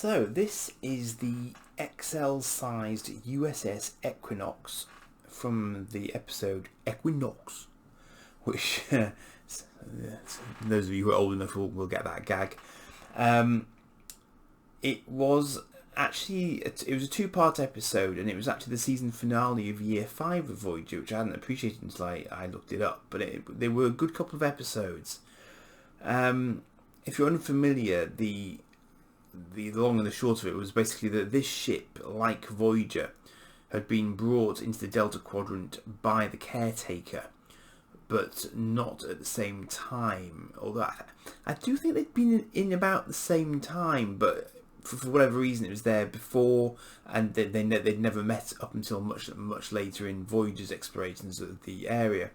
So this is the XL-sized U.S.S. Equinox from the episode Equinox, which those of you who are old enough will get that gag. It was actually it was a two-part episode, and it was actually the season finale of Year 5 of Voyager, which I hadn't appreciated until I looked it up. But they were a good couple of episodes. If you're unfamiliar, the long and the short of it was basically that this ship, like Voyager, had been brought into the Delta Quadrant by the caretaker, but not at the same time. Although I do think they'd been in about the same time, but for whatever reason it was there before, and they'd never met up until much later in Voyager's explorations of the area.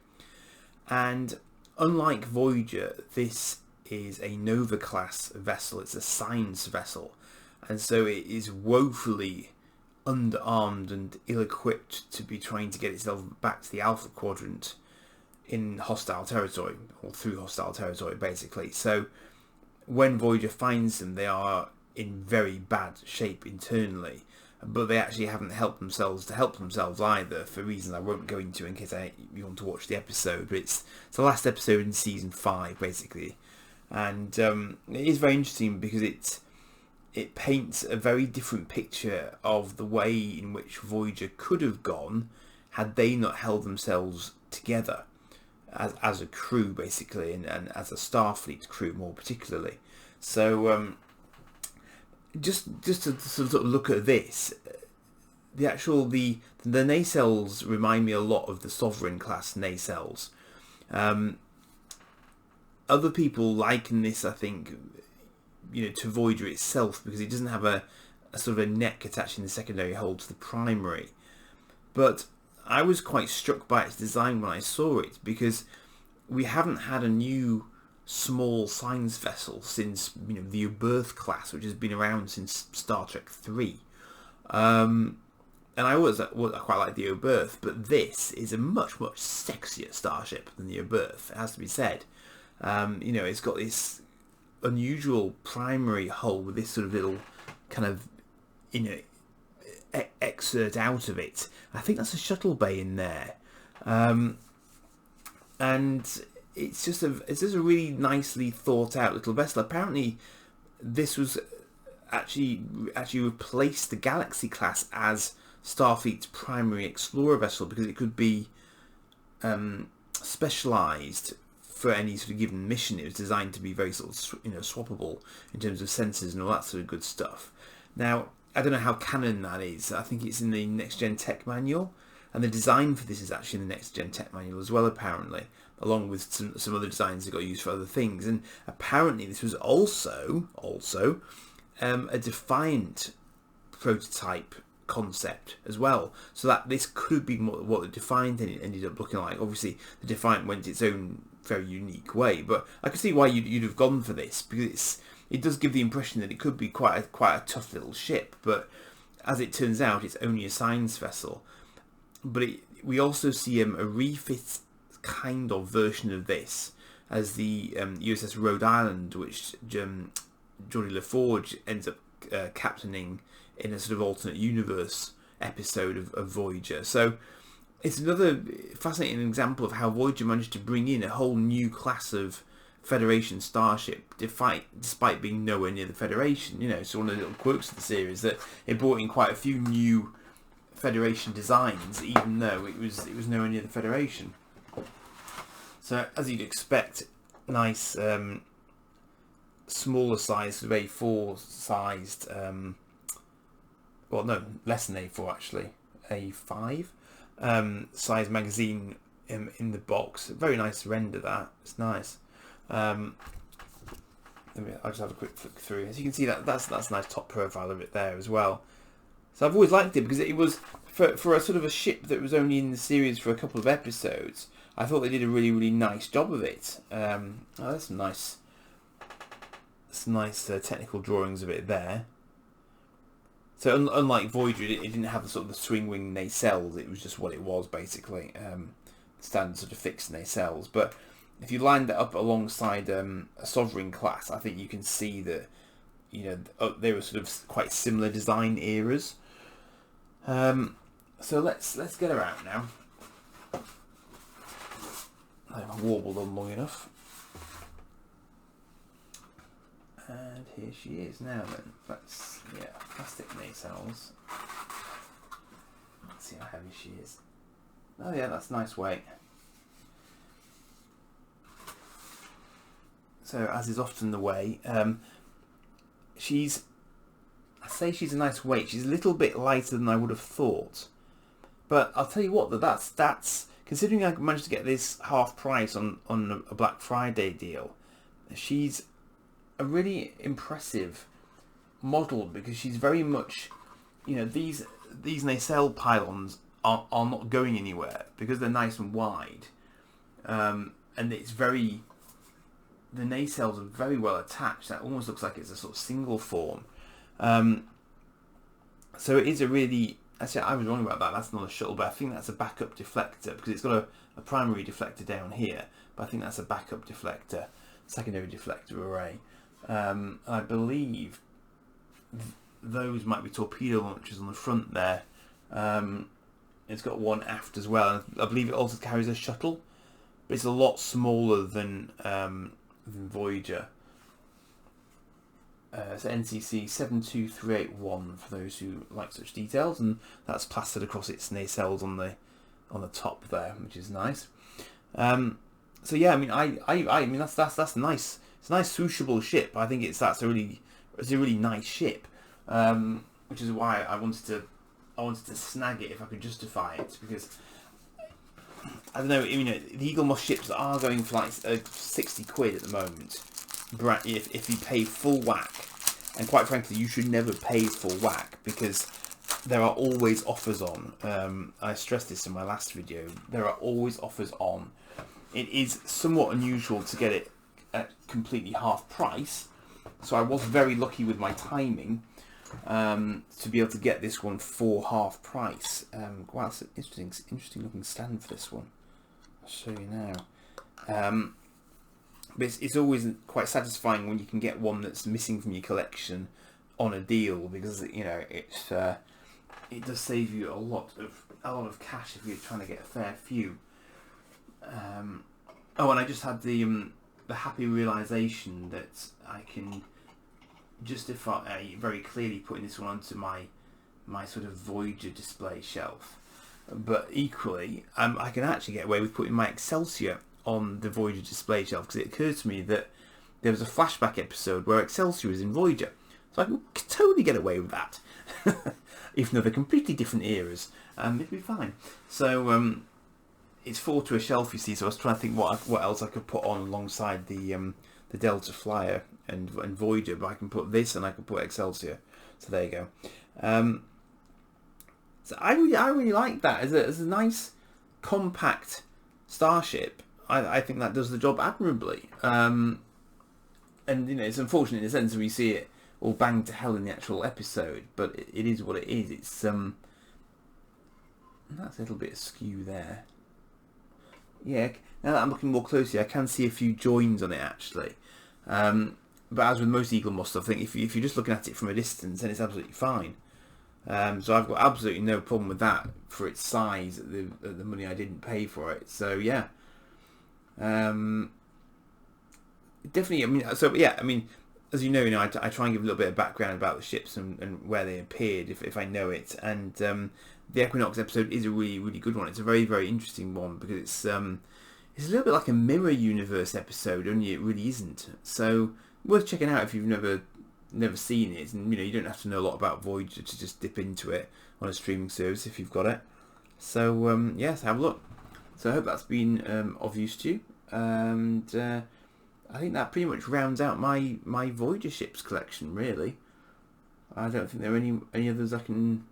And unlike Voyager, this is a Nova class vessel. It's a science vessel, and so it is woefully underarmed and ill-equipped to be trying to get itself back to the Alpha Quadrant in hostile territory, or through hostile territory basically. So when Voyager finds them, they are in very bad shape internally, but they actually haven't helped themselves either, for reasons I won't go into in case you want to watch the episode. But it's the last episode in season 5 basically. And it is very interesting because it paints a very different picture of the way in which Voyager could have gone had they not held themselves together as a crew basically, and as a Starfleet crew more particularly. So just to sort of look at this, the nacelles remind me a lot of the Sovereign class nacelles. Other people liken this, I think, to Voyager itself, because it doesn't have a sort of a neck attaching the secondary hull to the primary. But I was quite struck by its design when I saw it, because we haven't had a new small science vessel since the U.S.S class, which has been around since Star Trek 3. And I quite like the U.S.S, but this is a much sexier starship than the U.S.S, it has to be said. It's got this unusual primary hull with this sort of little kind of exert out of it. I think that's a shuttle bay in there, and it's just a really nicely thought out little vessel. Apparently, this was actually replaced the Galaxy class as Starfleet's primary explorer vessel, because it could be specialised for any sort of given mission. It was designed to be very sort of swappable in terms of sensors and all that sort of good stuff. Now, I don't know how canon that is. I think it's in the Next Gen Tech Manual, and the design for this is actually in the Next Gen Tech Manual as well, apparently, along with some other designs that got used for other things. And apparently this was also a Defiant prototype concept as well, so that this could be what the Defiant ended up looking like. Obviously the Defiant went its own very unique way, but I can see why you'd have gone for this, because it does give the impression that it could be quite a tough little ship. But as it turns out, it's only a science vessel. But we also see a refit kind of version of this as the U.S.S. Rhode Island, which Geordi LaForge ends up captaining in a sort of alternate universe episode of Voyager. So it's another fascinating example of how Voyager managed to bring in a whole new class of Federation starship, despite being nowhere near the Federation. So one of the little quirks of the series, that it brought in quite a few new Federation designs, even though it was nowhere near the Federation. So as you'd expect, nice smaller sized, sort of A4 sized, well no, less than A4 actually, A5 size magazine in the box. Very nice render, that. It's nice. I'll just have a quick flick through. As you can see, that's a nice top profile of it there as well. So I've always liked it, because it was for a sort of a ship that was only in the series for a couple of episodes. I thought they did a really nice job of it. There's some nice technical drawings of it there. So unlike Voyager, it didn't have the sort of the swing wing nacelles. It was just what it was basically, standard sort of fixed nacelles. But if you line that up alongside a Sovereign class, I think you can see that you know, they were sort of quite similar design eras. So let's get her out now. I've warbled on long enough. And here she is now then. That's, yeah, plastic nacelles. Let's see how heavy she is. Oh yeah, that's a nice weight. So, as is often the way, I say she's a nice weight. She's a little bit lighter than I would have thought. But I'll tell you what, that's considering I managed to get this half price on a Black Friday deal, she's a really impressive model, because she's very much, you know, these nacelle pylons are not going anywhere because they're nice and wide, and it's very, the nacelles are very well attached. That almost looks like it's a sort of single form. So it is a really, actually I was wrong about that, that's not a shuttle, but I think that's a backup deflector, because it's got a primary deflector down here, but I think that's a backup deflector, secondary deflector array. I believe those might be torpedo launchers on the front there. It's got one aft as well, and I believe it also carries a shuttle, but it's a lot smaller than Voyager. So NCC-72381 for those who like such details, and that's plastered across its nacelles on the top there, which is nice. So yeah, I mean, I mean that's nice. It's a nice swooshable ship. I think it's a really nice ship, which is why I wanted to snag it if I could justify it, because I don't know, you know, the Eaglemoss ships are going for like 60 quid at the moment. If you pay full whack, and quite frankly you should never pay full whack, because there are always offers on. I stressed this in my last video, there are always offers on. It is somewhat unusual to get it at completely half price, so I was very lucky with my timing to be able to get this one for half price. Wow, it's an interesting looking stand for this one. I'll show you now. But it's always quite satisfying when you can get one that's missing from your collection on a deal, because you know it does save you a lot of cash if you're trying to get a fair few. Oh, and I just had the happy realization that I can justify very clearly putting this one onto my sort of Voyager display shelf, but equally I can actually get away with putting my Excelsior on the Voyager display shelf, because it occurred to me that there was a flashback episode where Excelsior is in Voyager, so I could totally get away with that. Even though they're completely different eras, it'd be fine. So it's forward to a shelf, you see, so I was trying to think what else I could put on alongside the Delta Flyer and Voyager, but I can put this and I can put Excelsior, so there you go. So I really like that as a nice compact starship. I think that does the job admirably. And you know, it's unfortunate in a sense that we see it all banged to hell in the actual episode, but it is what it is. It's that's a little bit askew there. Yeah, now that I'm looking more closely, I can see a few joins on it actually. But as with most Eaglemoss stuff, I think if you're just looking at it from a distance, then it's absolutely fine. So I've got absolutely no problem with that for its size, at the money I didn't pay for it. So yeah. Definitely, I mean, as you know, I try and give a little bit of background about the ships and where they appeared if I know it, and the Equinox episode is a really good one. It's a very interesting one, because it's a little bit like a mirror universe episode, only it really isn't. So worth checking out if you've never seen it, and you know, you don't have to know a lot about Voyager to just dip into it on a streaming service if you've got it. So yes, have a look. So I hope that's been of use to you, and I think that pretty much rounds out my Voyager ships collection. Really, I don't think there are any others I can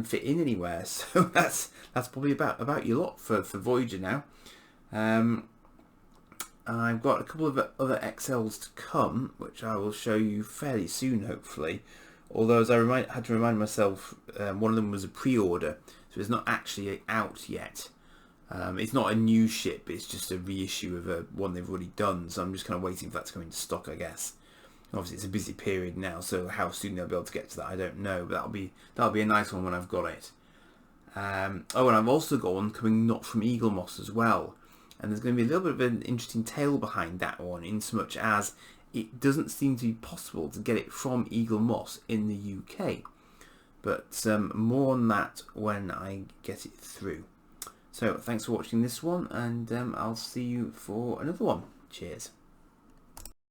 fit in anywhere. So that's probably about your lot for Voyager now. I've got a couple of other XLs to come, which I will show you fairly soon, hopefully. Although, as I had to remind myself, one of them was a pre-order, so it's not actually out yet. It's not a new ship, it's just a reissue of one they've already done, so I'm just kind of waiting for that to come into stock, I guess. Obviously, it's a busy period now, so how soon they'll be able to get to that, I don't know. But that'll be a nice one when I've got it. And I've also got one coming not from Eaglemoss as well. And there's going to be a little bit of an interesting tale behind that one, in so much as it doesn't seem to be possible to get it from Eaglemoss in the UK. But more on that when I get it through. So thanks for watching this one, and I'll see you for another one. Cheers.